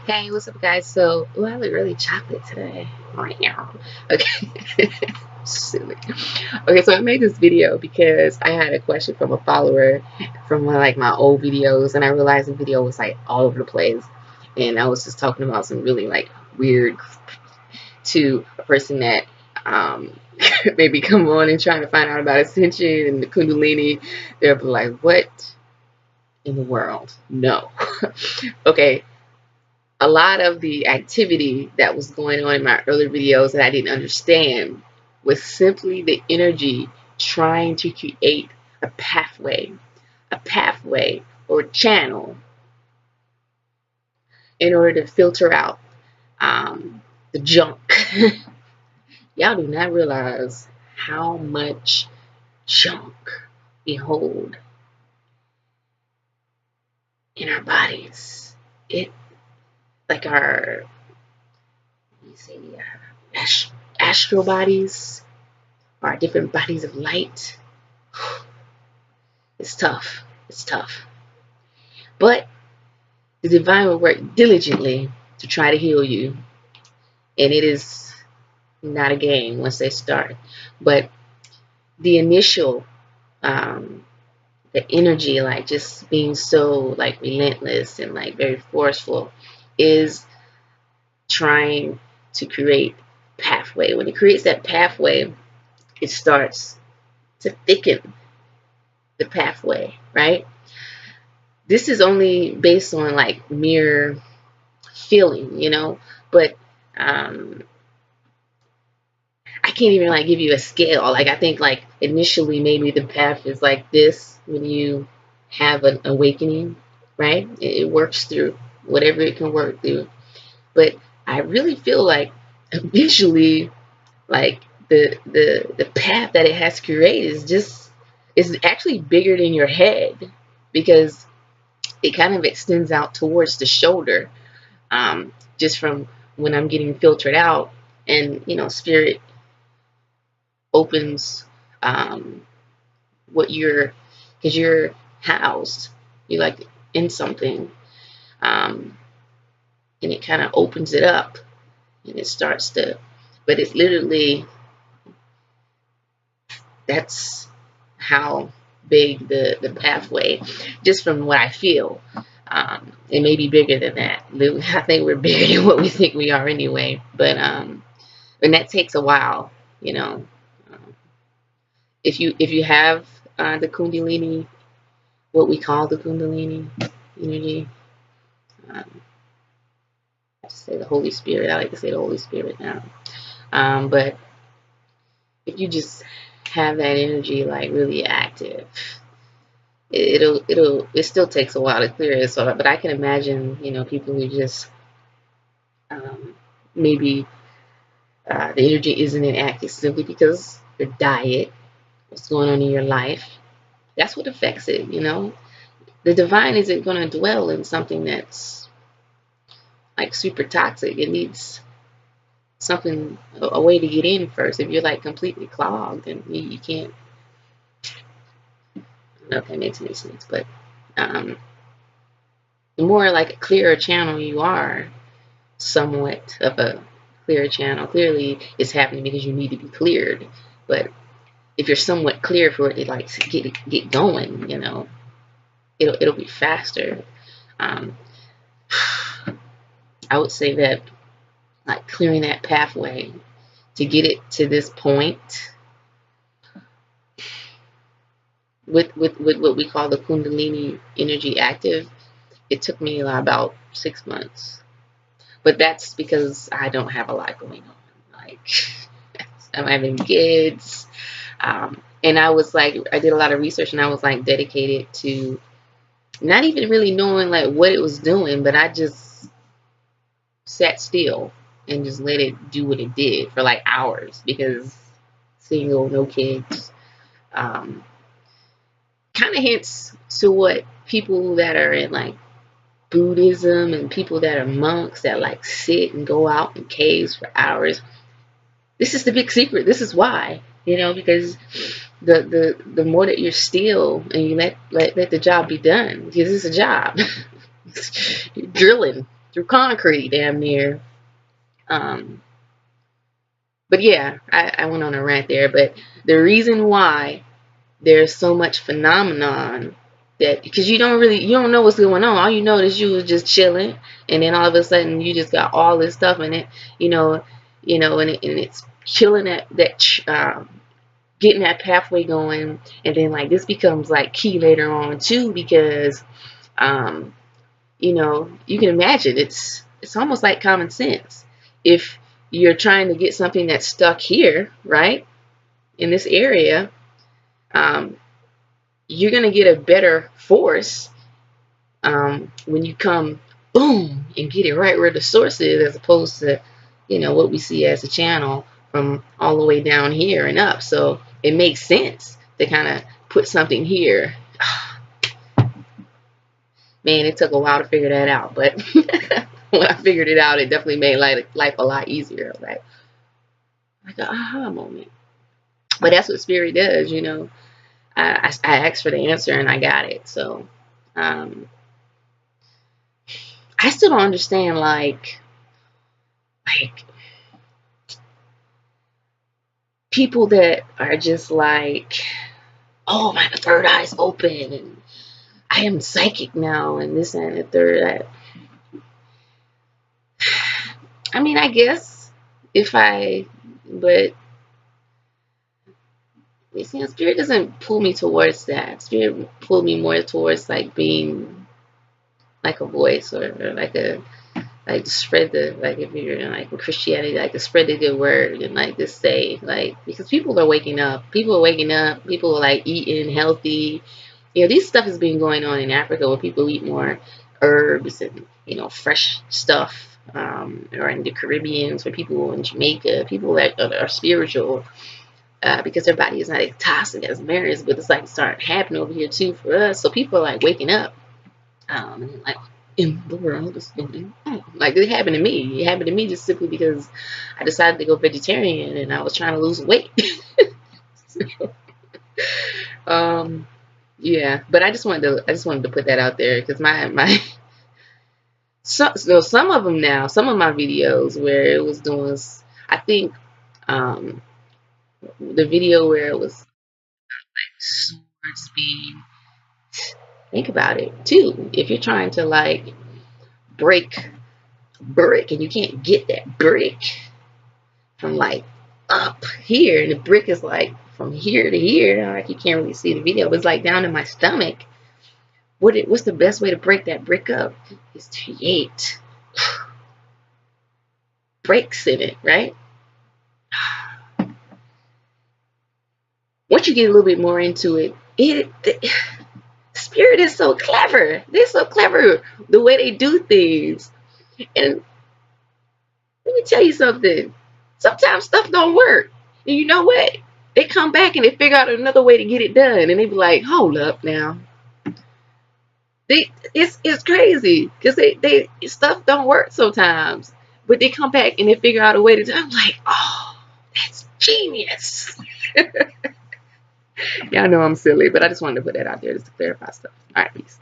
Hey, what's up, guys? So, I look really chocolate today. Right now. Okay. Silly. Okay, so I made this video because I had a question from a follower from like my old videos, and I realized the video was like all over the place. And I was just talking about some really like weird to a person that um maybe come on and trying to find out about ascension and the Kundalini. They'll be like, what in the world? No. Okay, a lot of the activity that was going on in my earlier videos that I didn't understand was simply the energy trying to create a pathway or channel in order to filter out the junk. Y'all do not realize how much junk we hold in our bodies. It like our, let me see, astral bodies, our different bodies of light. It's tough. It's tough. But the divine will work diligently to try to heal you. And it is not a game once they start. But the initial, um, the energy, like just being so like relentless and like very forceful, is trying to create pathway. When it creates that pathway, it starts to thicken the pathway, right? This is only based on like mere feeling. But um, I can't even like give you a scale. Like I think like initially maybe the path is like this when you have an awakening, right? It works through whatever it can work through. But I really feel like eventually, like the path that it has created is actually bigger than your head, because it kind of extends out towards the shoulder, just from when I'm getting filtered out, and spirit opens, um, what because you're housed, you like in something, um, and it kind of opens it up, and it starts to, but it's literally, that's how big the pathway, just from what I feel. It may be bigger than that. I think we're bigger than what we think we are anyway. But and that takes a while, you know. Um, if you have the Kundalini, what we call the Kundalini energy, um, I say the Holy Spirit. I like to say the Holy Spirit now. But if you just have that energy like really active, it still takes a while to clear it. So, but I can imagine, people who just, um, maybe the energy isn't active simply because your diet, what's going on in your life, that's what affects it. The divine isn't going to dwell in something that's like super toxic. It needs something, a way to get in first. If you're like completely clogged, then you can't. I don't know if that makes any sense, but um, the more like a clearer channel you are, somewhat of a clear channel. Clearly, it's happening because you need to be cleared. But if you're somewhat clear for it to like get going, it'll be faster. Um, I would say that like clearing that pathway to get it to this point with what we call the Kundalini energy active, it took me about 6 months. But that's because I don't have a lot going on. Like I'm having kids. And I did a lot of research, and I was like dedicated to not even really knowing like what it was doing, but I just sat still and just let it do what it did for like hours, because single, no kids, um, kind of hints to what people that are in like Buddhism and people that are monks that like sit and go out in caves for hours. This is the big secret. This is why, because the more that you're still and you let the job be done, because it's a job. You're drilling. through concrete, damn near. But yeah, I went on a rant there. But the reason why there's so much phenomenon, that because you don't know what's going on. All you know is you was just chilling, and then all of a sudden you just got all this stuff in it, you know, and it's killing getting that pathway going, and then like this becomes like key later on too, because um, you can imagine it's almost like common sense. If you're trying to get something that's stuck here, right, in this area, um, you're going to get a better force when you come, boom, and get it right where the source is, as opposed to, what we see as a channel from all the way down here and up. So it makes sense to kind of put something here. Man, it took a while to figure that out, but when I figured it out, it definitely made life a lot easier. Like an aha moment. But that's what spirit does, I asked for the answer and I got it. So I still don't understand, like people that are just like, oh, my third eye's open and I am psychic now and this and the third. I mean, I guess but spirit doesn't pull me towards that. Spirit pulled me more towards like being like a voice, or like to spread the, like, if you're in like Christianity, like to spread the good word, and like to say, like, because people are waking up, people are like eating healthy. These stuff has been going on in Africa where people eat more herbs and fresh stuff, or in the Caribbean, where people in Jamaica, people that are spiritual, because their body is not as toxic as theirs, but it's like starting happening over here too for us. So people are like waking up, and like, in the world is going on. Like, it happened to me. It happened to me just simply because I decided to go vegetarian and I was trying to lose weight. So, yeah, but I just wanted to put that out there, because some of them now, some of my videos where it was doing, I think, um, the video where it was swords being, think about it too. If you're trying to like break brick and you can't get that brick from like up here, and the brick is like from here to here, like you can't really see the video, but it's like down in my stomach. What's the best way to break that brick up is to create breaks in it, right? Once you get a little bit more into it, spirit is so clever. They're so clever the way they do things. And let me tell you something. Sometimes stuff don't work. And you know what? They come back and they figure out another way to get it done. And they be like, hold up now. It's crazy. Because they stuff don't work sometimes. But they come back and they figure out a way to do it. I'm like, oh, that's genius. Y'all know I'm silly, but I just wanted to put that out there just to clarify stuff. All right, peace.